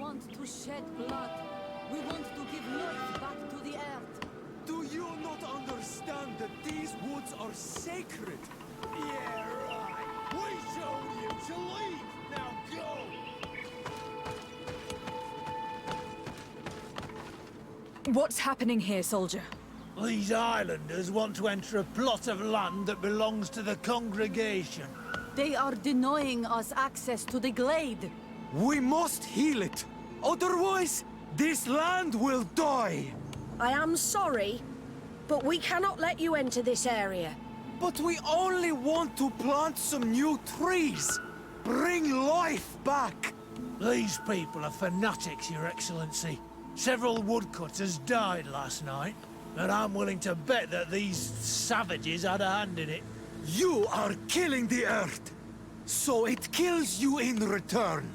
want to shed blood. We want to give life back to the earth. Do you not understand that these woods are sacred? Yeah, right. We told you to leave. Now go. What's happening here, soldier? These islanders want to enter a plot of land that belongs to the congregation. They are denying us access to the glade. We must heal it. Otherwise, this land will die. I am sorry, but we cannot let you enter this area. But we only want to plant some new trees. Bring life back. These people are fanatics, Your Excellency. Several woodcutters died last night, and I'm willing to bet that these savages had a hand in it. You are killing the earth, so it kills you in return.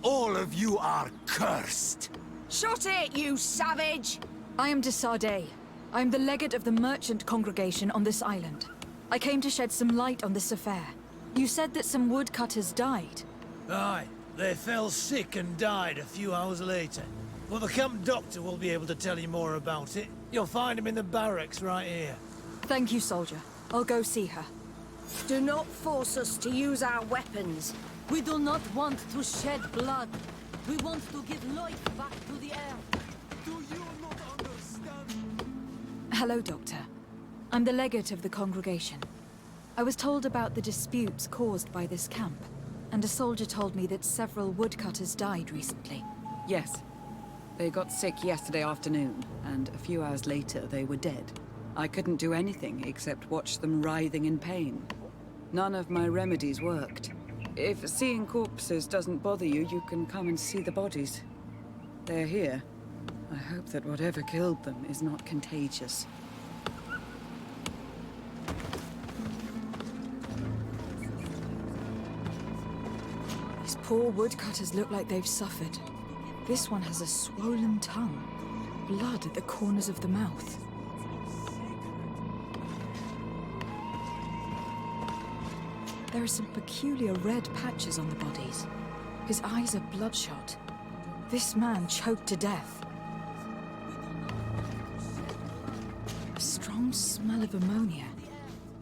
All of you are cursed. Shut it, you savage! I am Desardet. I am the legate of the merchant congregation on this island. I came to shed some light on this affair. You said that some woodcutters died. Aye, they fell sick and died a few hours later. Well, the camp doctor will be able to tell you more about it. You'll find him in the barracks right here. Thank you, soldier. I'll go see her. Do not force us to use our weapons. We do not want to shed blood. We want to give life back to the earth. Do you not understand? Hello, Doctor. I'm the legate of the congregation. I was told about the disputes caused by this camp, and a soldier told me that several woodcutters died recently. Yes. They got sick yesterday afternoon, and a few hours later they were dead. I couldn't do anything except watch them writhing in pain. None of my remedies worked. If seeing corpses doesn't bother you, you can come and see the bodies. They're here. I hope that whatever killed them is not contagious. These poor woodcutters look like they've suffered. This one has a swollen tongue, blood at the corners of the mouth. There are some peculiar red patches on the bodies. His eyes are bloodshot. This man choked to death. A strong smell of ammonia.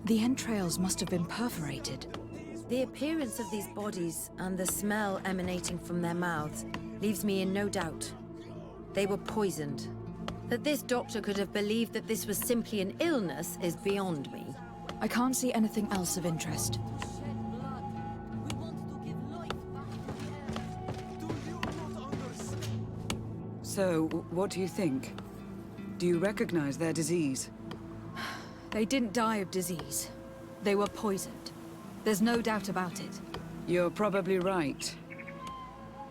The entrails must have been perforated. The appearance of these bodies and the smell emanating from their mouths leaves me in no doubt. They were poisoned. That this doctor could have believed that this was simply an illness is beyond me. I can't see anything else of interest. So, what do you think? Do you recognize their disease? They didn't die of disease. They were poisoned. There's no doubt about it. You're probably right.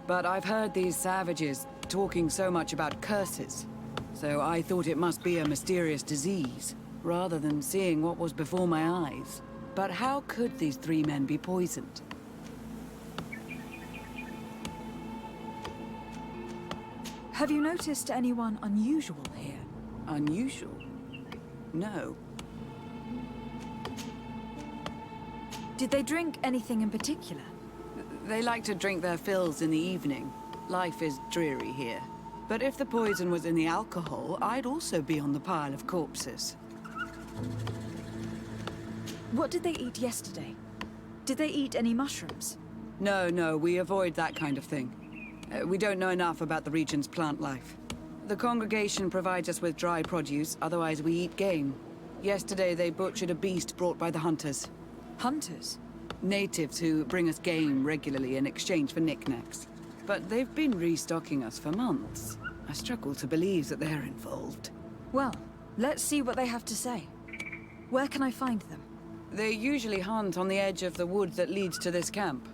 But I've heard these savages talking so much about curses, so I thought it must be a mysterious disease, rather than seeing what was before my eyes. But how could these three men be poisoned? Have you noticed anyone unusual here? Unusual? No. Did they drink anything in particular? They like to drink their fills in the evening. Life is dreary here. But if the poison was in the alcohol, I'd also be on the pile of corpses. What did they eat yesterday? Did they eat any mushrooms? No, we avoid that kind of thing. We don't know enough about the region's plant life. The congregation provides us with dry produce, otherwise we eat game. Yesterday they butchered a beast brought by the hunters. Hunters? Natives who bring us game regularly in exchange for knickknacks. But they've been restocking us for months. I struggle to believe that they're involved. Well, let's see what they have to say. Where can I find them? They usually hunt on the edge of the wood that leads to this camp.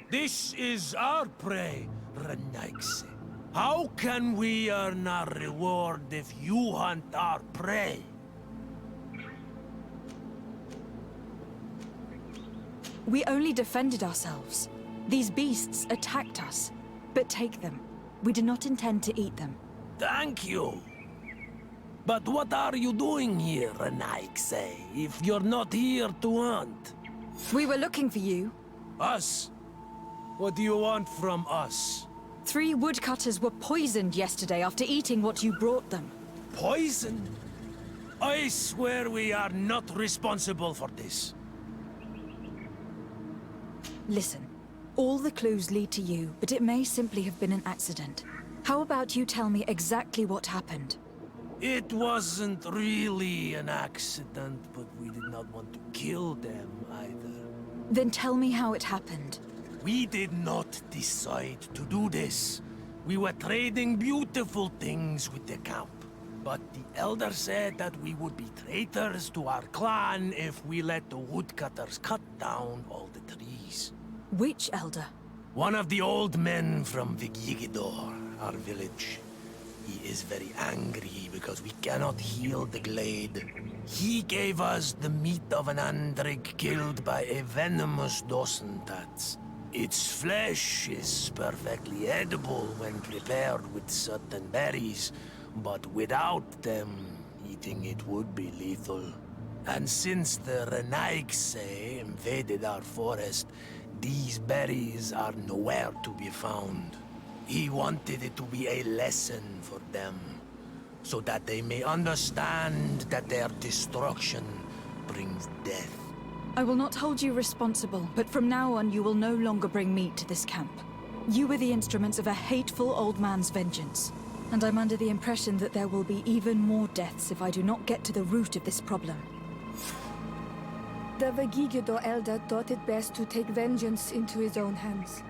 This is our prey, Renaigse. How can we earn our reward if you hunt our prey? We only defended ourselves. These beasts attacked us. But take them. We do not intend to eat them. Thank you. But what are you doing here, Renaigse, if you're not here to hunt? We were looking for you. Us? What do you want from us? 3 woodcutters were poisoned yesterday after eating what you brought them. Poison? I swear we are not responsible for this. Listen, all the clues lead to you, but it may simply have been an accident. How about you tell me exactly what happened? It wasn't really an accident, but we did not want to kill them either. Then tell me how it happened. We did not decide to do this. We were trading beautiful things with the camp. But the Elder said that we would be traitors to our clan if we let the woodcutters cut down all the trees. Which Elder? One of the old men from Vigigidor, our village. He is very angry because we cannot heal the glade. He gave us the meat of an Andrig killed by a venomous Dosentats. Its flesh is perfectly edible when prepared with certain berries, but without them, eating it would be lethal. And since the Renaigse invaded our forest, these berries are nowhere to be found. He wanted it to be a lesson for them, so that they may understand that their destruction brings death. I will not hold you responsible, but from now on you will no longer bring meat to this camp. You were the instruments of a hateful old man's vengeance, and I'm under the impression that there will be even more deaths if I do not get to the root of this problem. The Vegigido elder thought it best to take vengeance into his own hands.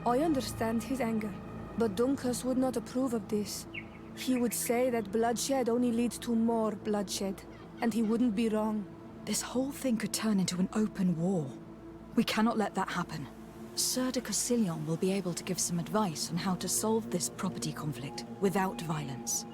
I understand his anger, but Dunkus would not approve of this. He would say that bloodshed only leads to more bloodshed, and he wouldn't be wrong. This whole thing could turn into an open war. We cannot let that happen. Sir de Cassillon will be able to give some advice on how to solve this property conflict without violence.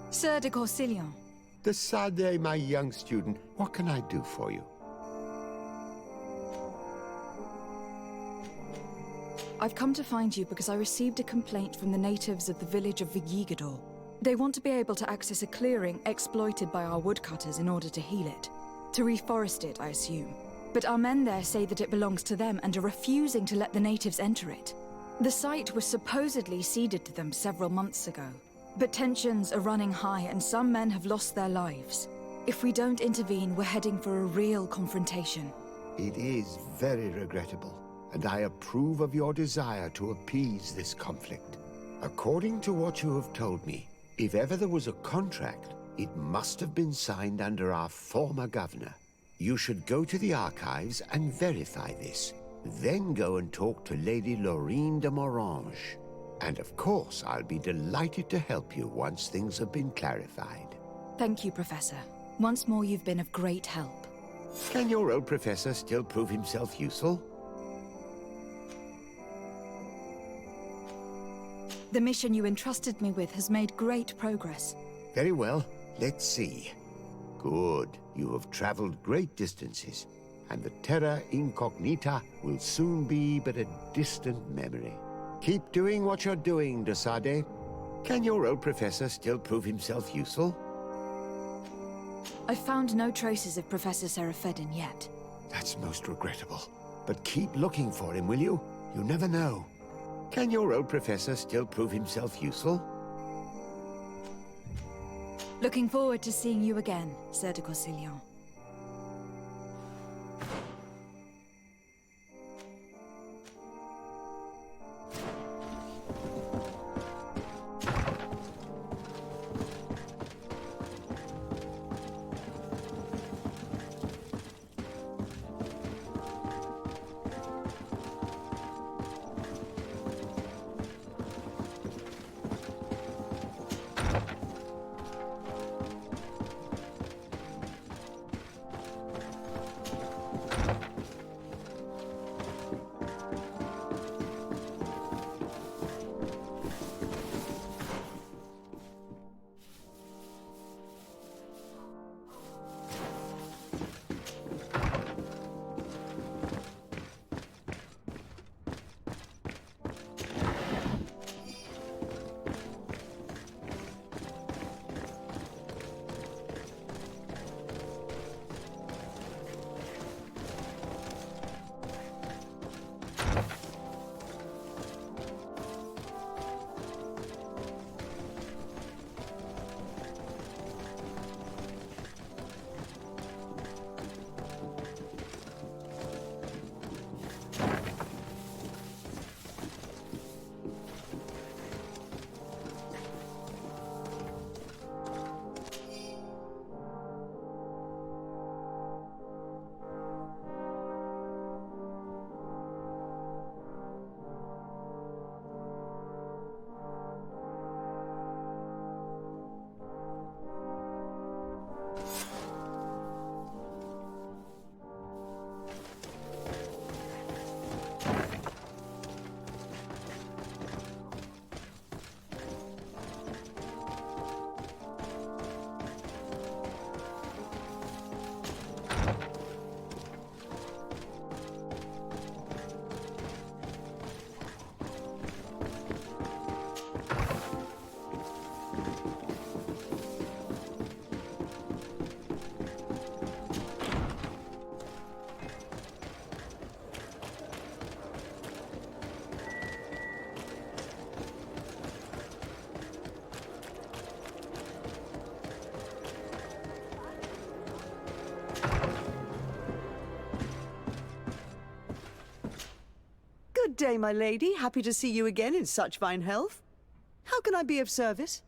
Sir de Cassillon. Desade, my young student, what can I do for you? I've come to find you because I received a complaint from the natives of the village of Vigigador. They want to be able to access a clearing exploited by our woodcutters in order to heal it. To reforest it, I assume. But our men there say that it belongs to them and are refusing to let the natives enter it. The site was supposedly ceded to them several months ago. But tensions are running high and some men have lost their lives. If we don't intervene, we're heading for a real confrontation. It is very regrettable, and I approve of your desire to appease this conflict. According to what you have told me, if ever there was a contract, it must have been signed under our former governor. You should go to the archives and verify this. Then go and talk to Lady Laurine de Morange. And of course, I'll be delighted to help you once things have been clarified. Thank you, Professor. Once more, you've been of great help. Can your old professor still prove himself useful? The mission you entrusted me with has made great progress. Very well. Let's see. Good. You have traveled great distances, and the Terra Incognita will soon be but a distant memory. Keep doing what you're doing, de Sade. Can your old professor still prove himself useful? I've found no traces of Professor Seraphedin yet. That's most regrettable. But keep looking for him, will you? You never know. Can your old professor still prove himself useful? Looking forward to seeing you again, Sir de Corsillon. Good day, my lady. Happy to see you again in such fine health. How can I be of service?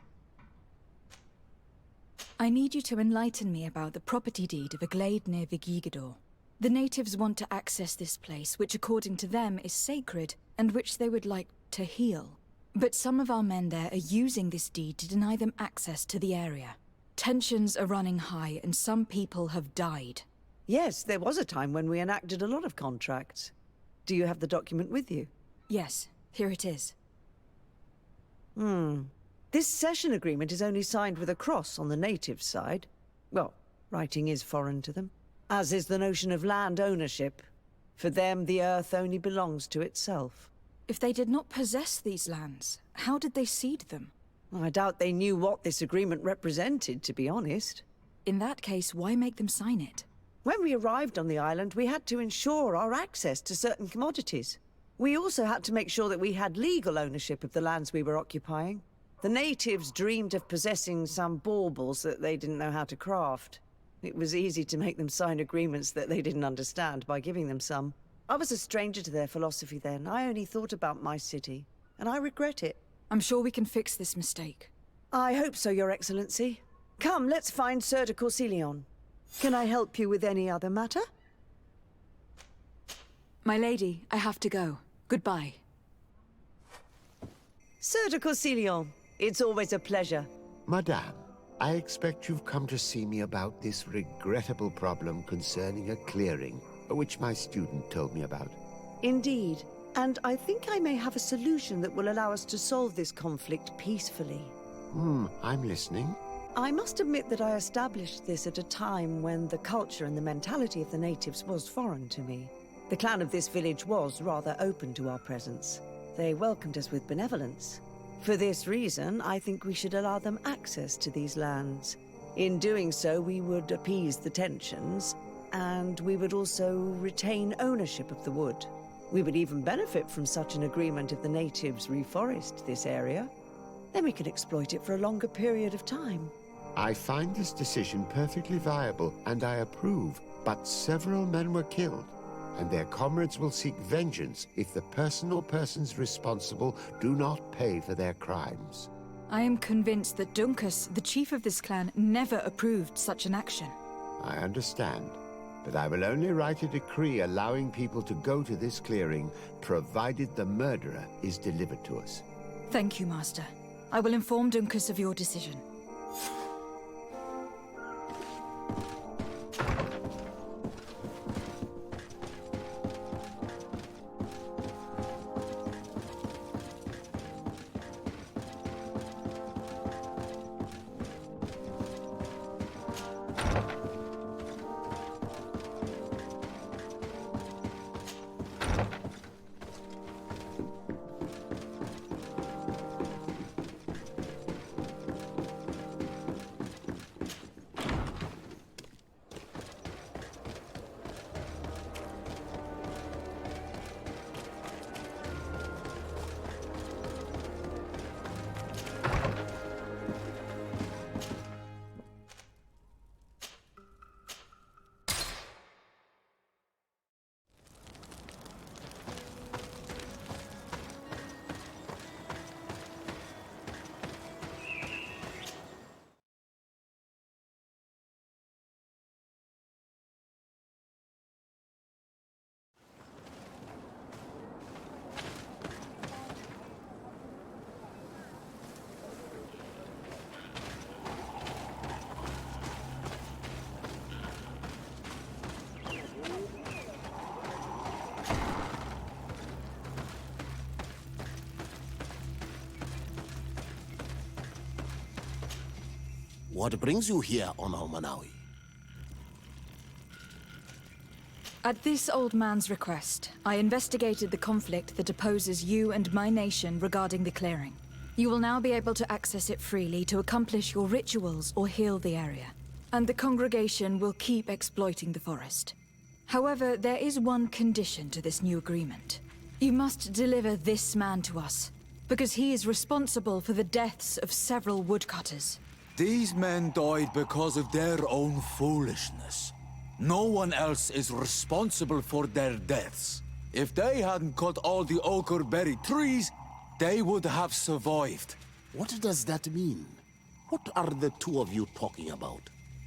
I need you to enlighten me about the property deed of a glade near Vigigador. The natives want to access this place, which according to them is sacred, and which they would like to heal. But some of our men there are using this deed to deny them access to the area. Tensions are running high, and some people have died. Yes, there was a time when we enacted a lot of contracts. Do you have the document with you? Yes, here it is. This cession agreement is only signed with a cross on the native side. Well, writing is foreign to them. As is the notion of land ownership. For them, the earth only belongs to itself. If they did not possess these lands, how did they cede them? I doubt they knew what this agreement represented, to be honest. In that case, why make them sign it? When we arrived on the island, we had to ensure our access to certain commodities. We also had to make sure that we had legal ownership of the lands we were occupying. The natives dreamed of possessing some baubles that they didn't know how to craft. It was easy to make them sign agreements that they didn't understand by giving them some. I was a stranger to their philosophy then. I only thought about my city, and I regret it. I'm sure we can fix this mistake. I hope so, Your Excellency. Come, let's find Sir de Corsilion. Can I help you with any other matter? My lady, I have to go. Goodbye. Sir de Corsilion, it's always a pleasure. Madame, I expect you've come to see me about this regrettable problem concerning a clearing, which my student told me about. Indeed. And I think I may have a solution that will allow us to solve this conflict peacefully. I'm listening. I must admit that I established this at a time when the culture and the mentality of the natives was foreign to me. The clan of this village was rather open to our presence. They welcomed us with benevolence. For this reason, I think we should allow them access to these lands. In doing so, we would appease the tensions, and we would also retain ownership of the wood. We would even benefit from such an agreement if the natives reforest this area. Then we could exploit it for a longer period of time. I find this decision perfectly viable, and I approve, but several men were killed, and their comrades will seek vengeance if the person or persons responsible do not pay for their crimes. I am convinced that Dunkus, the chief of this clan, never approved such an action. I understand, but I will only write a decree allowing people to go to this clearing, provided the murderer is delivered to us. Thank you, Master. I will inform Dunkus of your decision. What brings you here on Almanawi? At this old man's request, I investigated the conflict that opposes you and my nation regarding the clearing. You will now be able to access it freely to accomplish your rituals or heal the area. And the congregation will keep exploiting the forest. However, there is one condition to this new agreement. You must deliver this man to us, because he is responsible for the deaths of several woodcutters. These men died because of their own foolishness. No one else is responsible for their deaths. If they hadn't cut all the ochreberry trees, they would have survived. What does that mean? What are the two of you talking about?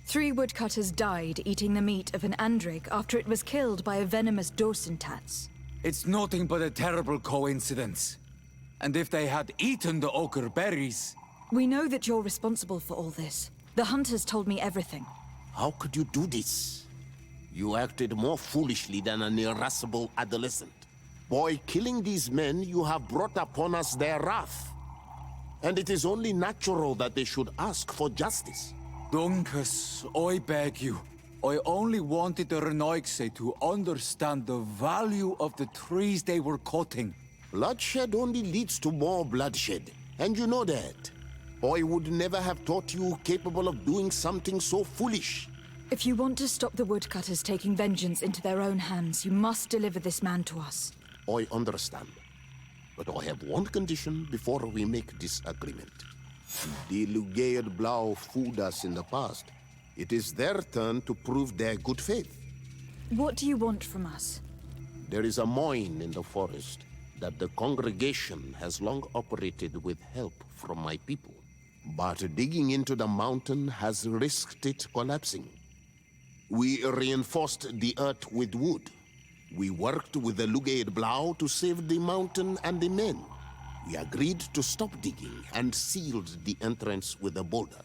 3 woodcutters died eating the meat of an andrig after it was killed by a venomous dosentats. It's nothing but a terrible coincidence. And if they had eaten the ochreberries... We know that you're responsible for all this. The hunters told me everything. How could you do this? You acted more foolishly than an irascible adolescent. By killing these men, you have brought upon us their wrath. And it is only natural that they should ask for justice. Dunkus, I beg you. I only wanted the Renoixe to understand the value of the trees they were cutting. Bloodshed only leads to more bloodshed, and you know that. I would never have thought you capable of doing something so foolish. If you want to stop the woodcutters taking vengeance into their own hands, you must deliver this man to us. I understand. But I have one condition before we make this agreement. The Lugaid Blau fooled us in the past. It is their turn to prove their good faith. What do you want from us? There is a mine in the forest that the congregation has long operated with help from my people. But digging into the mountain has risked it collapsing. We reinforced the earth with wood. We worked with the Lugaid Blau to save the mountain and the men. We agreed to stop digging and sealed the entrance with a boulder.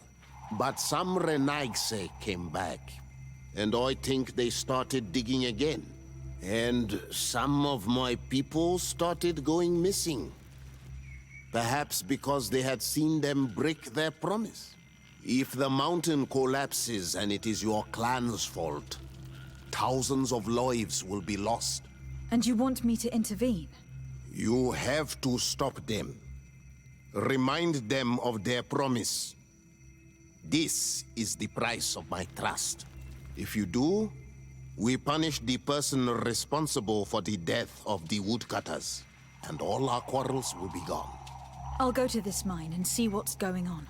But some Renaigse came back, and I think they started digging again. And some of my people started going missing. Perhaps because they had seen them break their promise. If the mountain collapses and it is your clan's fault, thousands of lives will be lost. And you want me to intervene? You have to stop them. Remind them of their promise. This is the price of my trust. If you do, we punish the person responsible for the death of the woodcutters, and all our quarrels will be gone. I'll go to this mine and see what's going on.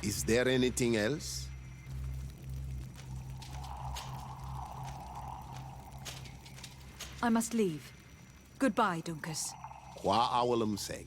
Is there anything else? I must leave. Goodbye, Dunkus. Qua awalum seg.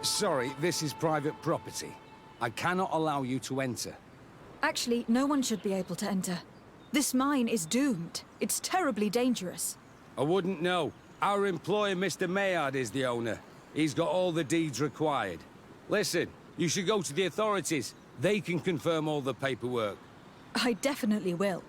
Sorry, this is private property. I cannot allow you to enter. Actually, no one should be able to enter. This mine is doomed. It's terribly dangerous. I wouldn't know. Our employer, Mr. Maillard, is the owner. He's got all the deeds required. Listen, you should go to the authorities. They can confirm all the paperwork. I definitely will.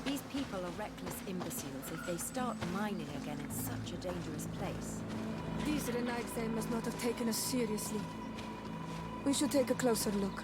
These people are reckless imbeciles if they start mining again in such a dangerous place. These Renaigse must not have taken us seriously. We should take a closer look.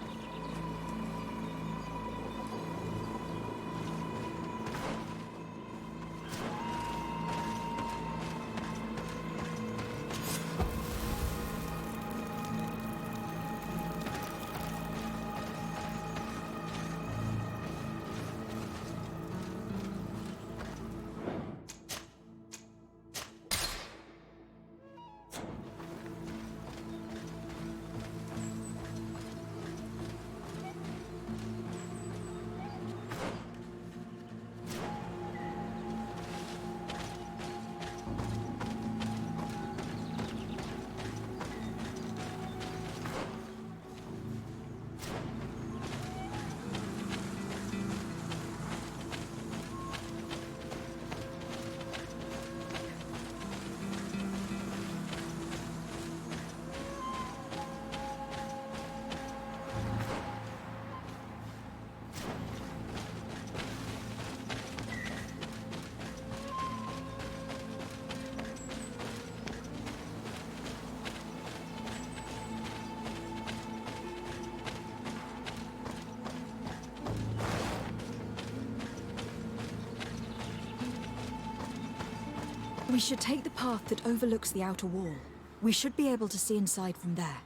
We should take the path that overlooks the outer wall. We should be able to see inside from there.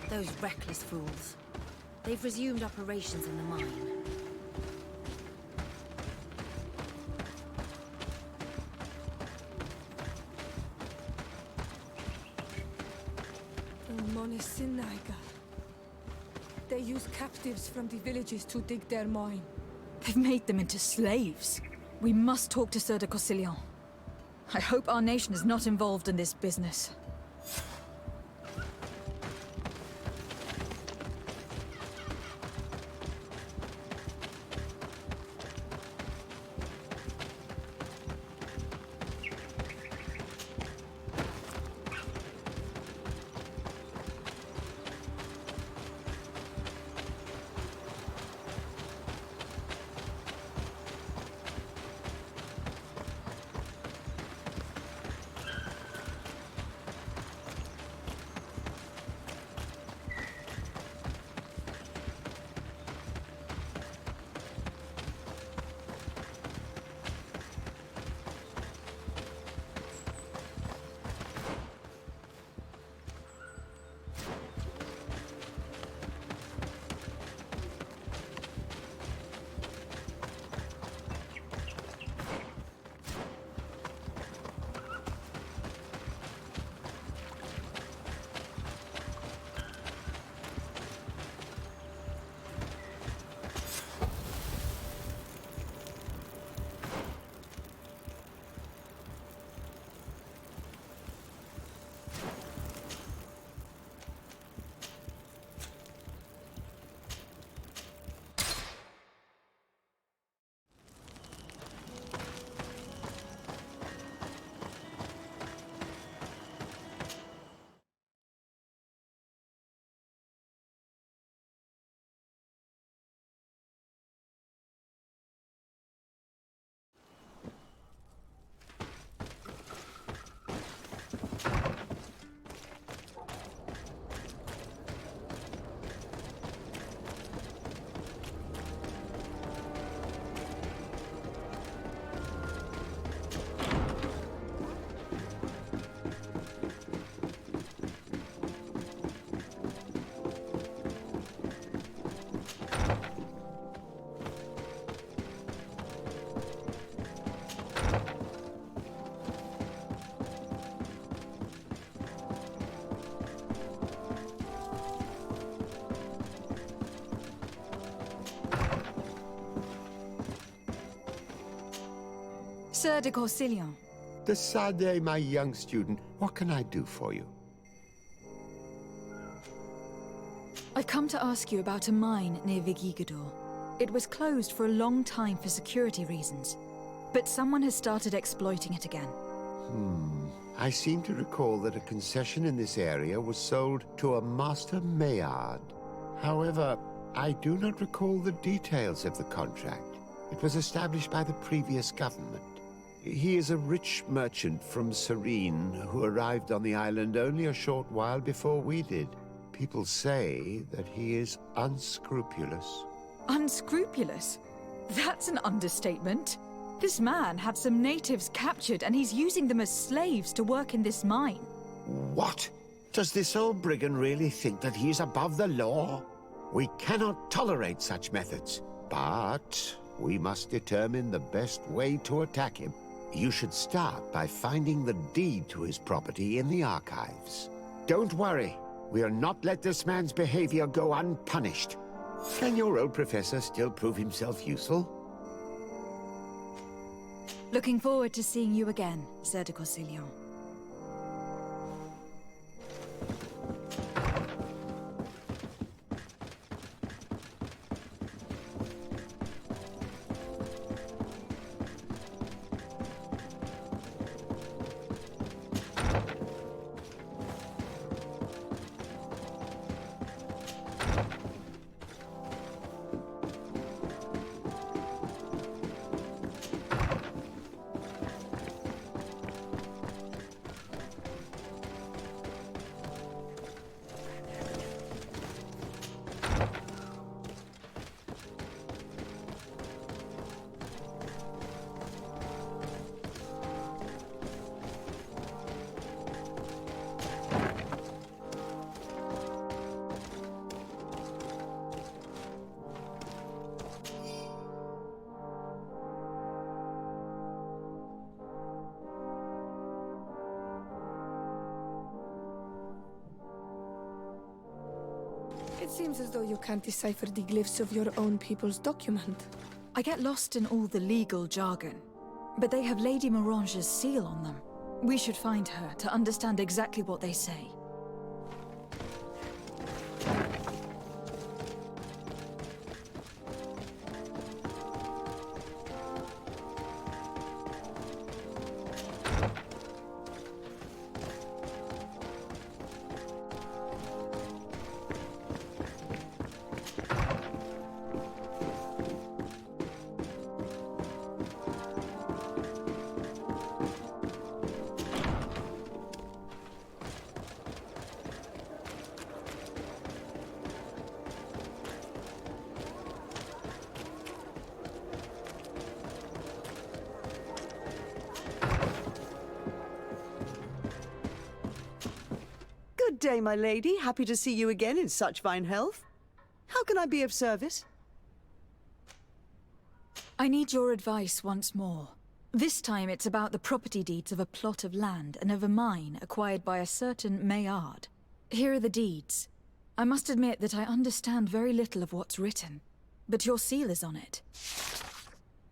Those reckless fools. They've resumed operations in the mine. They use captives from the villages to dig their mine. They've made them into slaves. We must talk to Sir de Corsillon. I hope our nation is not involved in this business. Sir de Corsillon. Decidez, my young student, what can I do for you? I've come to ask you about a mine near Vigigador. It was closed for a long time for security reasons, but someone has started exploiting it again. I seem to recall that a concession in this area was sold to a Master Maillard. However, I do not recall the details of the contract. It was established by the previous government. He is a rich merchant from Serene who arrived on the island only a short while before we did. People say that he is unscrupulous. Unscrupulous? That's an understatement. This man had some natives captured and he's using them as slaves to work in this mine. What? Does this old brigand really think that he is above the law? We cannot tolerate such methods, but we must determine the best way to attack him. You should start by finding the deed to his property in the archives. Don't worry, we'll not let this man's behavior go unpunished. Can your old professor still prove himself useful? Looking forward to seeing you again, Sir de Corsillon. It seems as though you can't decipher the glyphs of your own people's document. I get lost in all the legal jargon, but they have Lady Morange's seal on them. We should find her to understand exactly what they say. Good day, my lady. Happy to see you again in such fine health. How can I be of service? I need your advice once more. This time it's about the property deeds of a plot of land and of a mine acquired by a certain Maillard. Here are the deeds. I must admit that I understand very little of what's written, but your seal is on it.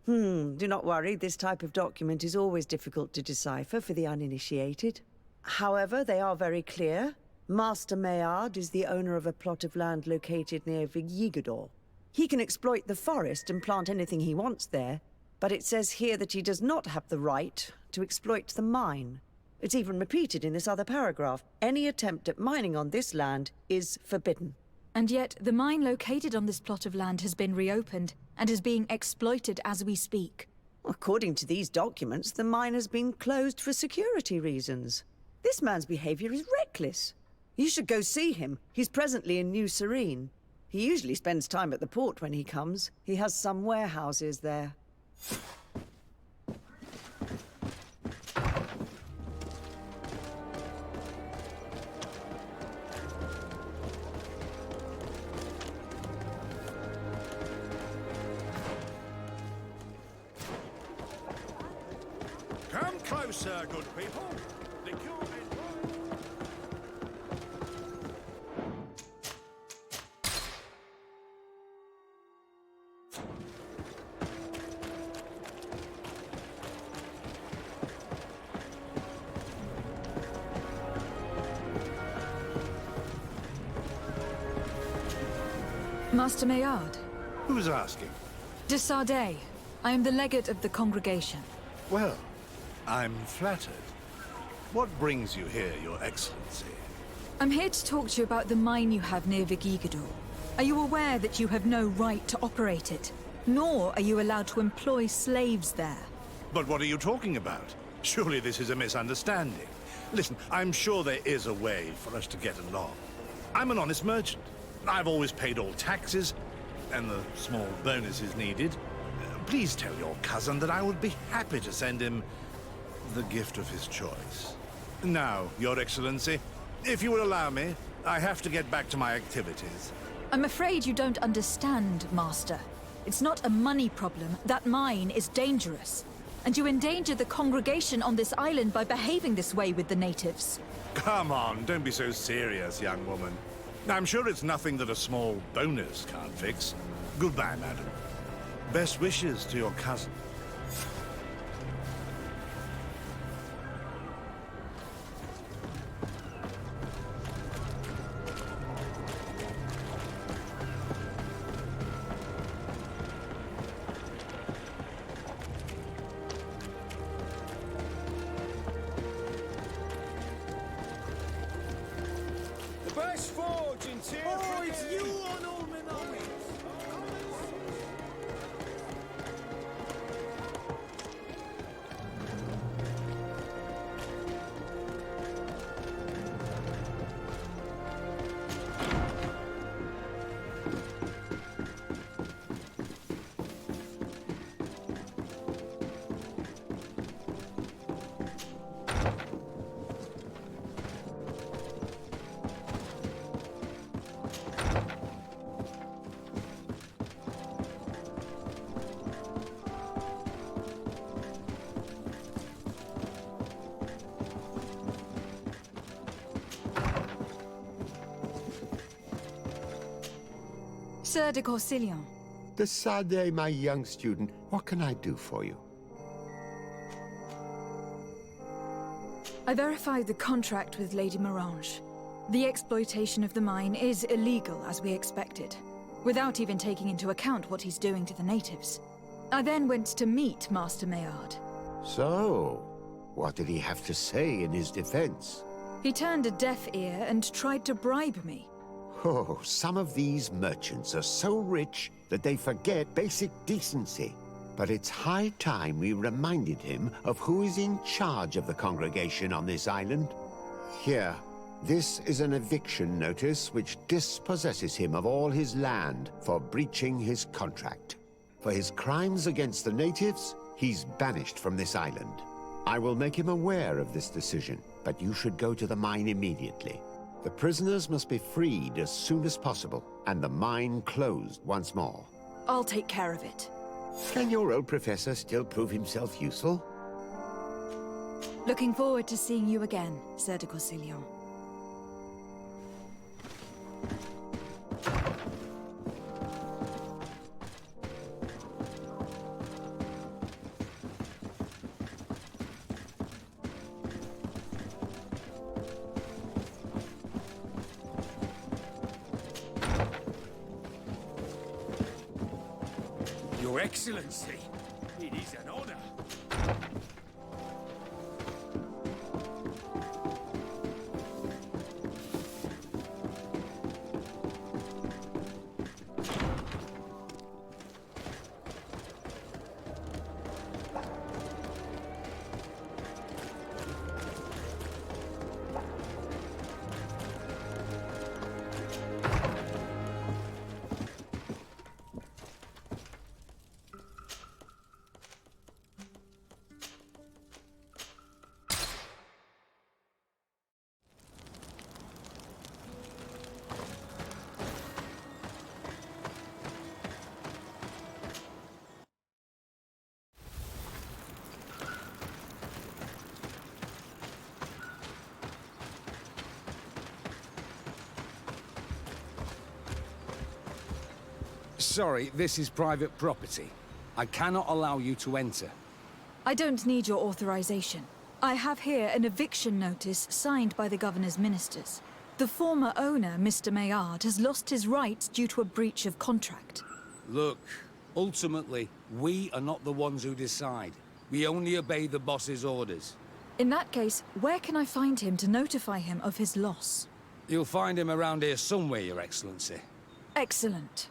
Do not worry. This type of document is always difficult to decipher for the uninitiated. However, they are very clear. Master Maillard is the owner of a plot of land located near Vigyigador. He can exploit the forest and plant anything he wants there, but it says here that he does not have the right to exploit the mine. It's even repeated in this other paragraph. Any attempt at mining on this land is forbidden. And yet, the mine located on this plot of land has been reopened and is being exploited as we speak. According to these documents, the mine has been closed for security reasons. This man's behavior is reckless. You should go see him. He's presently in New Serene. He usually spends time at the port when he comes. He has some warehouses there. Come closer, good people. The cure is... Master Maillard. Who's asking? De Sardet. I am the legate of the congregation. Well, I'm flattered. What brings you here, Your Excellency? I'm here to talk to you about the mine you have near Vigyigador. Are you aware that you have no right to operate it? Nor are you allowed to employ slaves there. But what are you talking about? Surely this is a misunderstanding. Listen, I'm sure there is a way for us to get along. I'm an honest merchant. I've always paid all taxes, and the small bonuses needed. Please tell your cousin that I would be happy to send him the gift of his choice. Now, Your Excellency, if you will allow me, I have to get back to my activities. I'm afraid you don't understand, Master. It's not a money problem. That mine is dangerous. And you endanger the congregation on this island by behaving this way with the natives. Come on, don't be so serious, young woman. I'm sure it's nothing that a small bonus can't fix. Goodbye, madam. Best wishes to your cousin. The best forge in Tier 3. Oh, it's you on Old Minomi. Sir de Corsillon. De Sade, my young student, what can I do for you? I verified the contract with Lady Morange. The exploitation of the mine is illegal, as we expected, without even taking into account what he's doing to the natives. I then went to meet Master Maillard. So, what did he have to say in his defense? He turned a deaf ear and tried to bribe me. Oh, some of these merchants are so rich that they forget basic decency. But it's high time we reminded him of who is in charge of the congregation on this island. Here, this is an eviction notice which dispossesses him of all his land for breaching his contract. For his crimes against the natives, he's banished from this island. I will make him aware of this decision, but you should go to the mine immediately. The prisoners must be freed as soon as possible, and the mine closed once more. I'll take care of it. Can your old professor still prove himself useful? Looking forward to seeing you again, Sir de Corsillon. Your Excellency, it is an honor. Sorry, this is private property. I cannot allow you to enter. I don't need your authorization. I have here an eviction notice signed by the governor's ministers. The former owner, Mr. Maillard, has lost his rights due to a breach of contract. Look, ultimately, we are not the ones who decide. We only obey the boss's orders. In that case, where can I find him to notify him of his loss? You'll find him around here somewhere, Your Excellency. Excellent.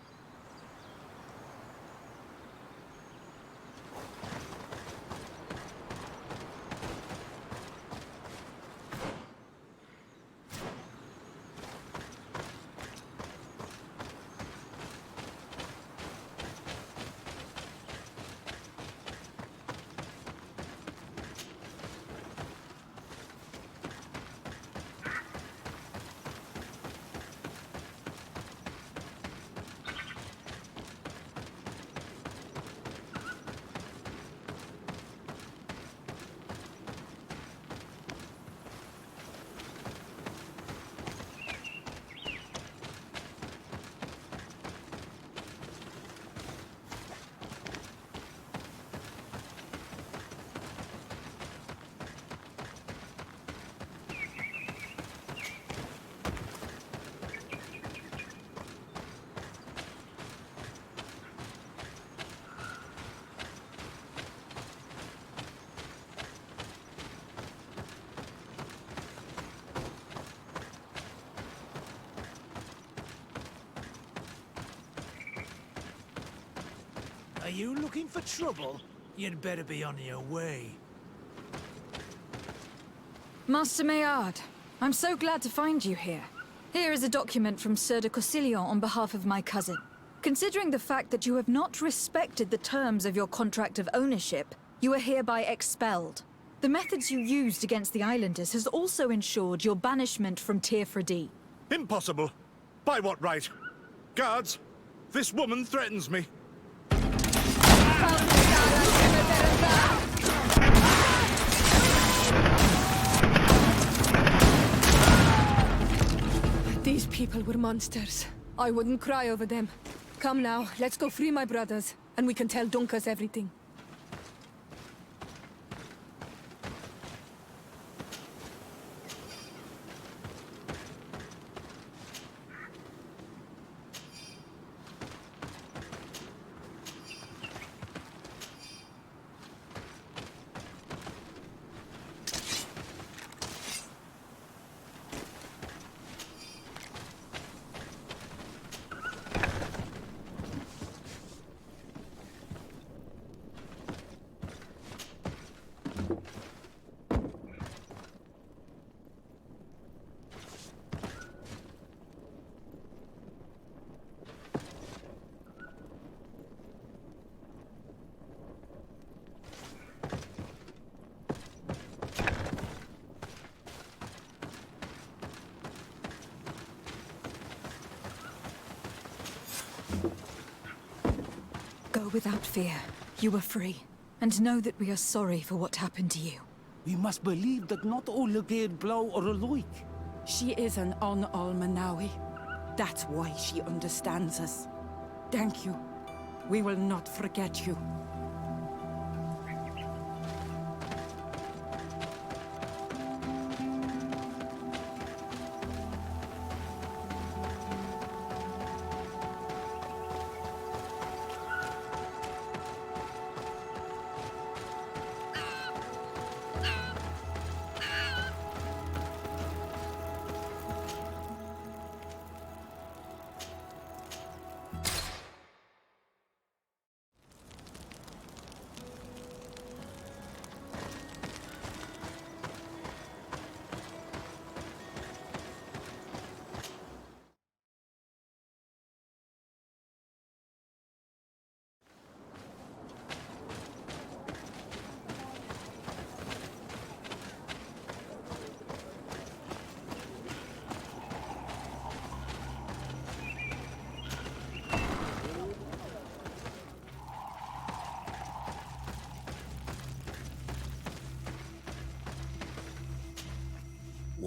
Are you looking for trouble? You'd better be on your way. Master Maillard, I'm so glad to find you here. Here is a document from Sir de Corsillon on behalf of my cousin. Considering the fact that you have not respected the terms of your contract of ownership, you are hereby expelled. The methods you used against the islanders has also ensured your banishment from Tirfredi. Impossible. By what right? Guards, this woman threatens me. These people were monsters. I wouldn't cry over them. Come now, let's go free my brothers, and we can tell Dunkus everything. Go without fear. You are free. And know that we are sorry for what happened to you. We must believe that not all Gale blow or alike. She is an Almanawi. That's why she understands us. Thank you. We will not forget you.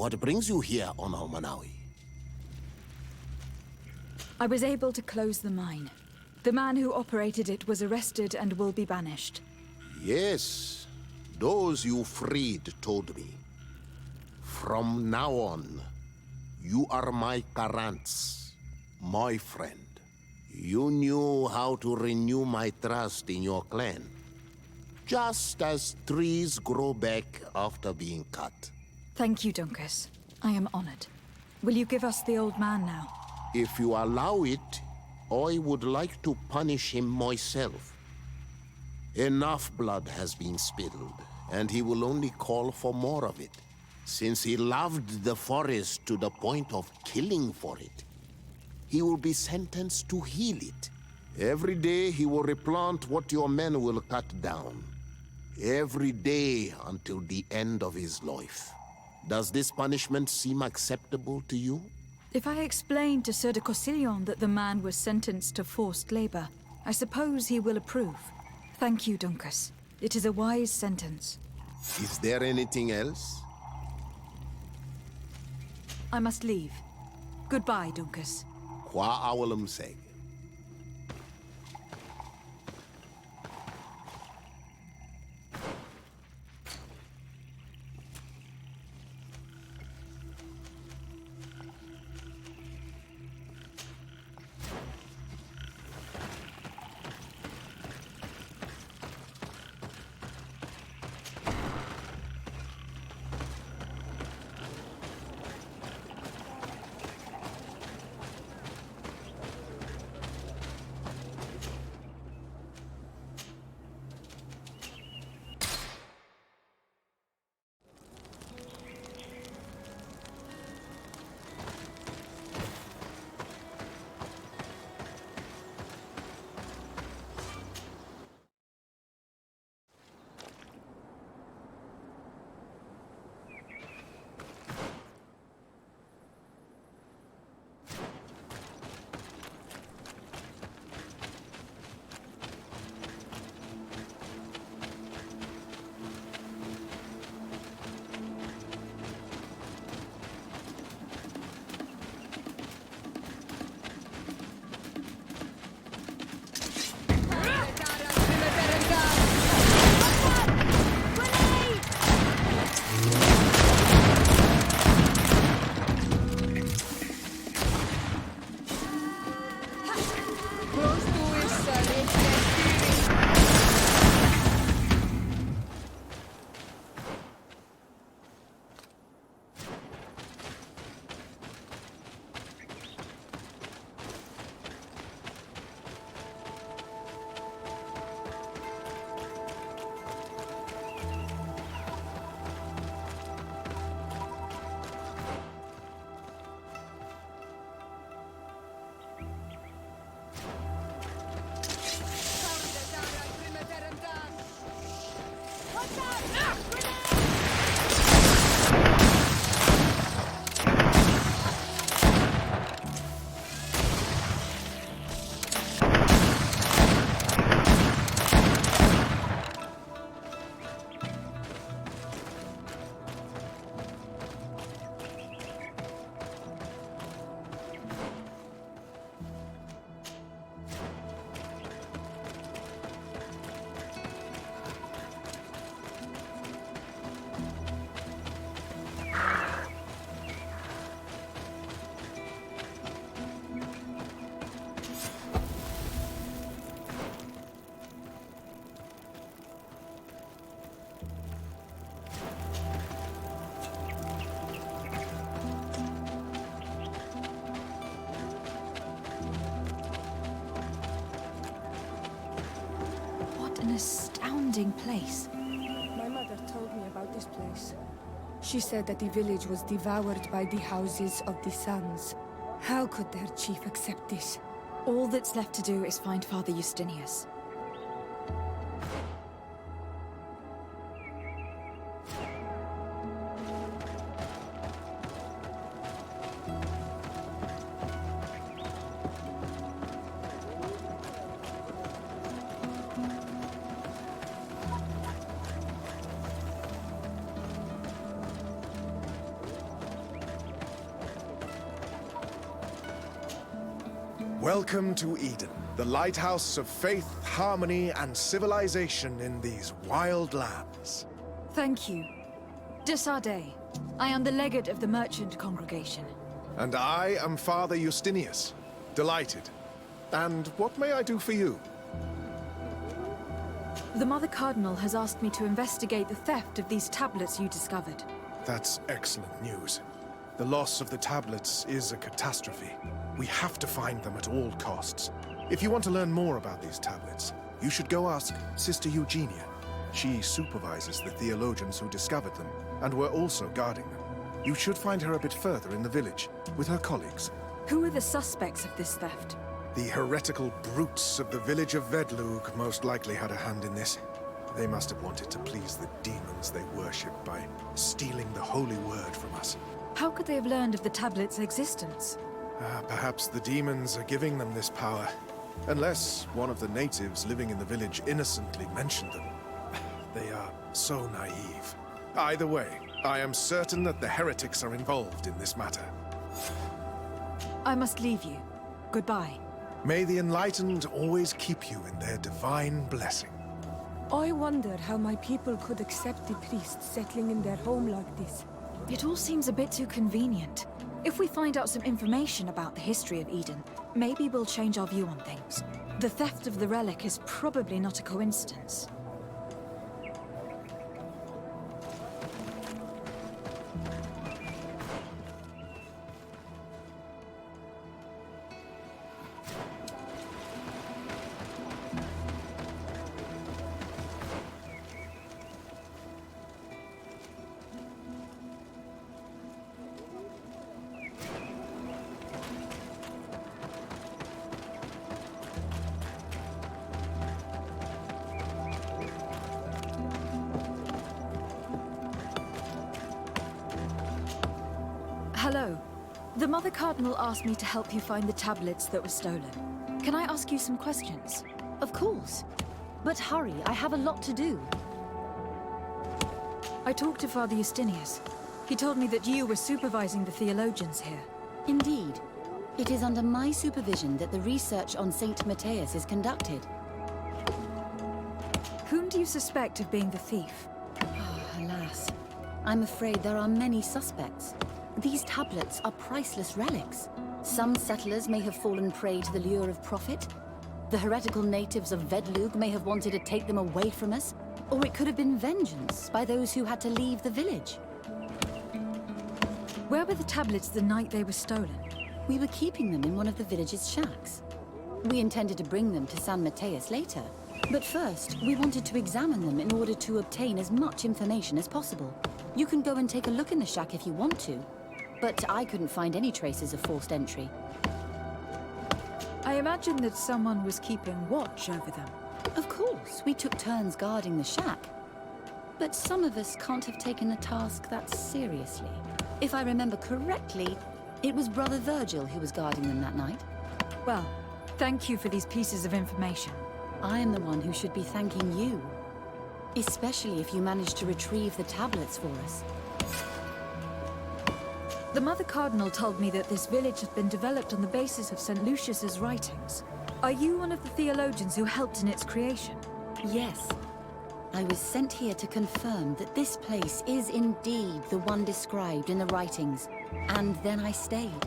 What brings you here on Almanawi? I was able to close the mine. The man who operated it was arrested and will be banished. Yes, those you freed told me. From now on, you are my Karants, my friend. You knew how to renew my trust in your clan. Just as trees grow back after being cut. Thank you, Dunkus. I am honored. Will you give us the old man now? If you allow it, I would like to punish him myself. Enough blood has been spilled, and he will only call for more of it, since he loved the forest to the point of killing for it. He will be sentenced to heal it. Every day he will replant what your men will cut down. Every day until the end of his life. Does this punishment seem acceptable to you? If I explain to Sir de Cossillon that the man was sentenced to forced labor, I suppose he will approve. Thank you, Dunkus. It is a wise sentence. Is there anything else? I must leave. Goodbye, Dunkus. Qua awalum seg. An astounding place. My mother told me about this place. She said that the village was devoured by the houses of the sons. How could their chief accept this? All that's left to do is find Father Justinius. Welcome to Eden, the lighthouse of faith, harmony, and civilization in these wild lands. Thank you. Desarde. I am the legate of the merchant congregation. And I am Father Justinius. Delighted. And what may I do for you? The Mother Cardinal has asked me to investigate the theft of these tablets you discovered. That's excellent news. The loss of the tablets is a catastrophe. We have to find them at all costs. If you want to learn more about these tablets, you should go ask Sister Eugenia. She supervises the theologians who discovered them, and were also guarding them. You should find her a bit further in the village, with her colleagues. Who are the suspects of this theft? The heretical brutes of the village of Vedlug most likely had a hand in this. They must have wanted to please the demons they worship by stealing the holy word from us. How could they have learned of the tablet's existence? Perhaps the demons are giving them this power. Unless one of the natives living in the village innocently mentioned them. They are so naive. Either way, I am certain that the heretics are involved in this matter. I must leave you. Goodbye. May the enlightened always keep you in their divine blessing. I wonder how my people could accept the priests settling in their home like this. It all seems a bit too convenient. If we find out some information about the history of Eden, maybe we'll change our view on things. The theft of the relic is probably not a coincidence. Hello. The Mother Cardinal asked me to help you find the tablets that were stolen. Can I ask you some questions? Of course. But hurry, I have a lot to do. I talked to Father Justinius. He told me that you were supervising the theologians here. Indeed. It is under my supervision that the research on Saint Matthias is conducted. Whom do you suspect of being the thief? Alas. I'm afraid there are many suspects. These tablets are priceless relics. Some settlers may have fallen prey to the lure of profit. The heretical natives of Vedlug may have wanted to take them away from us. Or it could have been vengeance by those who had to leave the village. Where were the tablets the night they were stolen? We were keeping them in one of the village's shacks. We intended to bring them to San Matthias later. But first, we wanted to examine them in order to obtain as much information as possible. You can go and take a look in the shack if you want to. But I couldn't find any traces of forced entry. I imagine that someone was keeping watch over them. Of course, we took turns guarding the shack. But some of us can't have taken the task that seriously. If I remember correctly, it was Brother Virgil who was guarding them that night. Well, thank you for these pieces of information. I am the one who should be thanking you. Especially if you managed to retrieve the tablets for us. The Mother Cardinal told me that this village had been developed on the basis of St. Lucius's writings. Are you one of the theologians who helped in its creation? Yes. I was sent here to confirm that this place is indeed the one described in the writings, and then I stayed.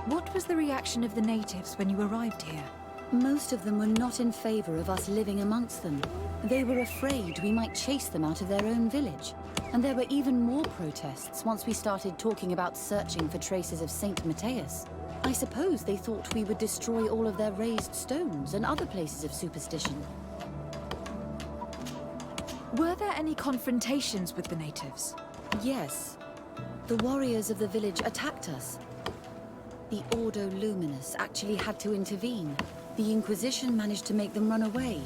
What was the reaction of the natives when you arrived here? Most of them were not in favor of us living amongst them. They were afraid we might chase them out of their own village. And there were even more protests once we started talking about searching for traces of Saint Matthias. I suppose they thought we would destroy all of their raised stones and other places of superstition. Were there any confrontations with the natives? Yes. The warriors of the village attacked us. The Ordo Luminous actually had to intervene. The Inquisition managed to make them run away.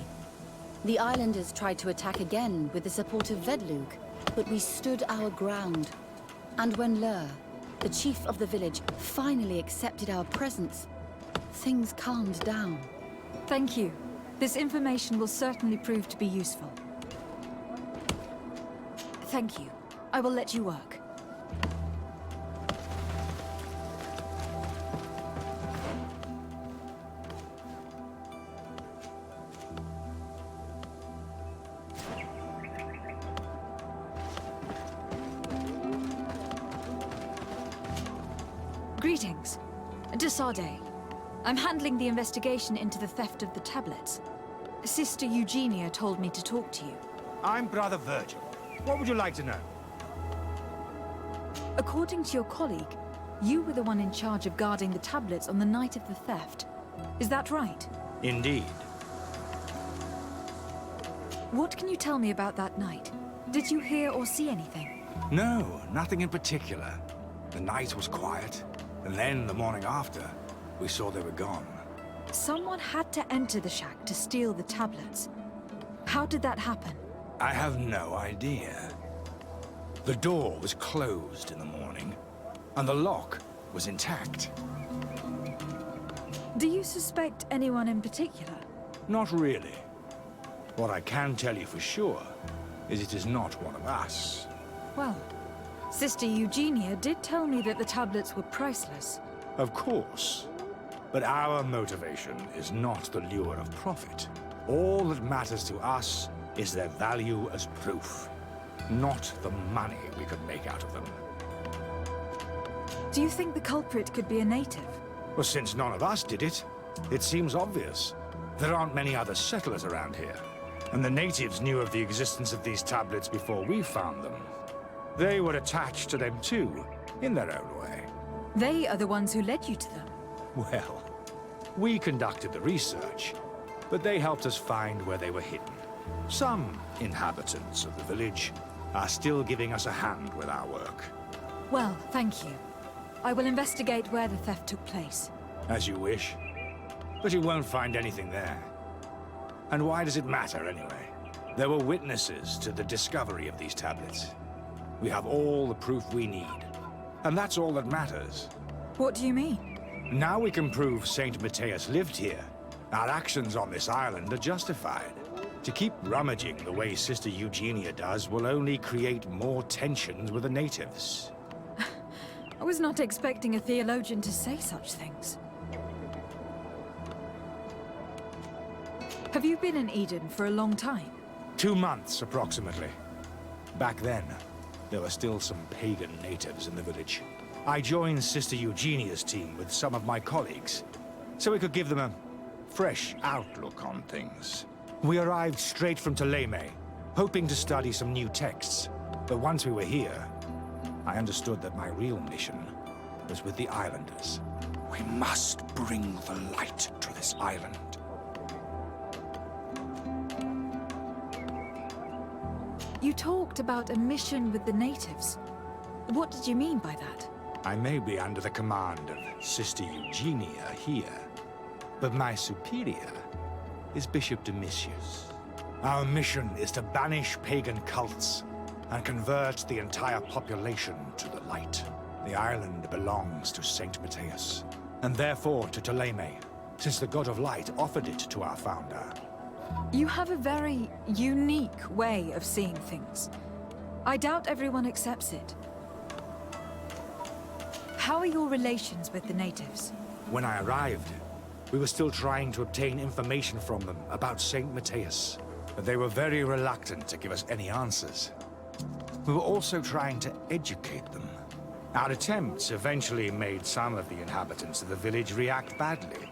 The islanders tried to attack again with the support of Vedlug, but we stood our ground. And when Lur, the chief of the village, finally accepted our presence, things calmed down. Thank you. This information will certainly prove to be useful. Thank you. I will let you work. Greetings. Desade. I'm handling the investigation into the theft of the tablets. Sister Eugenia told me to talk to you. I'm Brother Virgil. What would you like to know? According to your colleague, you were the one in charge of guarding the tablets on the night of the theft. Is that right? Indeed. What can you tell me about that night? Did you hear or see anything? No, nothing in particular. The night was quiet, and then the morning after, we saw they were gone. Someone had to enter the shack to steal the tablets. How did that happen? I have no idea. The door was closed in the morning, and the lock was intact. Do you suspect anyone in particular? Not really. What I can tell you for sure is it is not one of us. Well, Sister Eugenia did tell me that the tablets were priceless. Of course. But our motivation is not the lure of profit. All that matters to us is their value as proof, not the money we could make out of them. Do you think the culprit could be a native? Well, since none of us did it, it seems obvious. There aren't many other settlers around here, and the natives knew of the existence of these tablets before we found them. They were attached to them too, in their own way. They are the ones who led you to them. Well, we conducted the research, but they helped us find where they were hidden. Some inhabitants of the village are still giving us a hand with our work. Well, thank you. I will investigate where the theft took place. As you wish. But you won't find anything there. And why does it matter, anyway? There were witnesses to the discovery of these tablets. We have all the proof we need. And that's all that matters. What do you mean? Now we can prove Saint Matthias lived here. Our actions on this island are justified. To keep rummaging the way Sister Eugenia does will only create more tensions with the natives. I was not expecting a theologian to say such things. Have you been in Eden for a long time? 2 months, approximately. Back then, there were still some pagan natives in the village. I joined Sister Eugenia's team with some of my colleagues, so we could give them a fresh outlook on things. We arrived straight from Dlive, hoping to study some new texts. But once we were here, I understood that my real mission was with the islanders. We must bring the light to this island. You talked about a mission with the natives. What did you mean by that? I may be under the command of Sister Eugenia here, but my superior is Bishop Domitius. Our mission is to banish pagan cults and convert the entire population to the light. The island belongs to Saint Matthias, and therefore to Dlive, since the God of Light offered it to our founder. You have a very unique way of seeing things. I doubt everyone accepts it. How are your relations with the natives? When I arrived, we were still trying to obtain information from them about Saint Matthias, but they were very reluctant to give us any answers. We were also trying to educate them. Our attempts eventually made some of the inhabitants of the village react badly.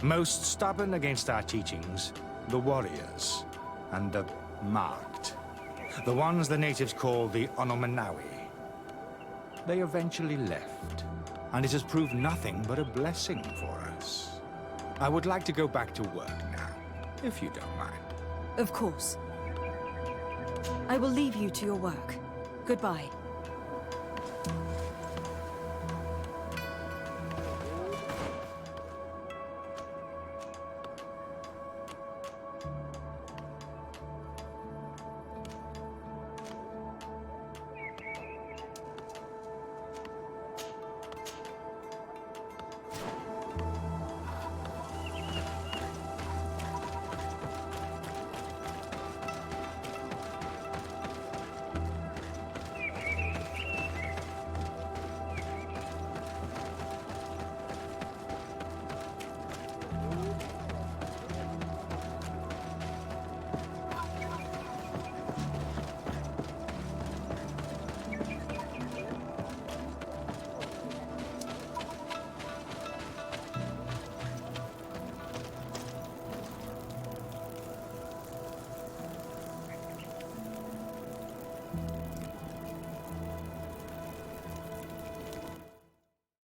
Most stubborn against our teachings, the warriors, and the marked. The ones the natives call the Onomanawi. They eventually left, and it has proved nothing but a blessing for us. I would like to go back to work now, if you don't mind. Of course. I will leave you to your work. Goodbye.